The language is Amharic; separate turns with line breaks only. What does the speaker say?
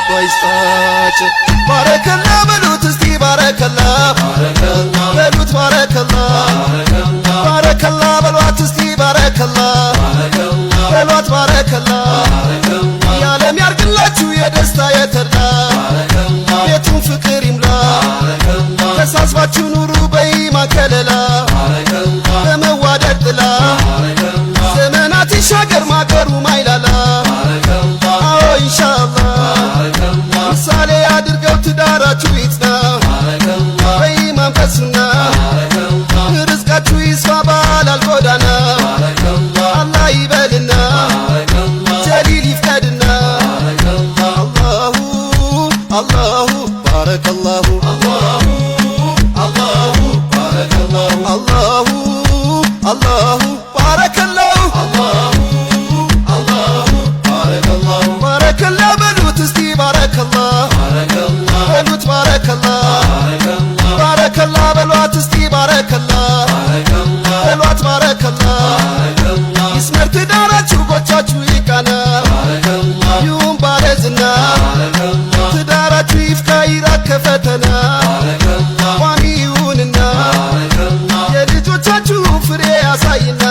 ባይስጣች ባረከላ በሉት እስቲ ባረከላ በሉት ባረከላ ባረከላ በሏት እስቲ ባረከላ በሏት ባረከላ የዓለም ያርግላችሁ የደስታ የተድላ ቤቱን ፍቅር ይምላ ተሳስባችሁ ኑሩ በኢማን ከለላ በመዋደድ ጥላ ዘመናት ይሻገር ማገሩ ማይላላ አዎ ኢንሻአላህ ምሳሌ አድርገው ትዳራችሁ ይጽና በኢማን በሱና ርዝቃችሁ ይስፋ ባላል ጎዳና አላህ ይበልና ጀሊል ይፍቀድና አላሁ ባረከላሁ አላሁ ባረከላሁ ባረከላ በሉት እስቲ ባረከላ በሉት ባረከላ ባረከላ በሏት እስቲ ባረከላ በሏት ባረከላ ይስመር ትዳራችሁ ጎቻችሁ ይቃና ይሁን ባለዝና ትዳራችሁ ይፍካ ይራቅ ከፈተና ቋሚ ይሁንና የልጆቻችሁ ፍሬ ያሳይና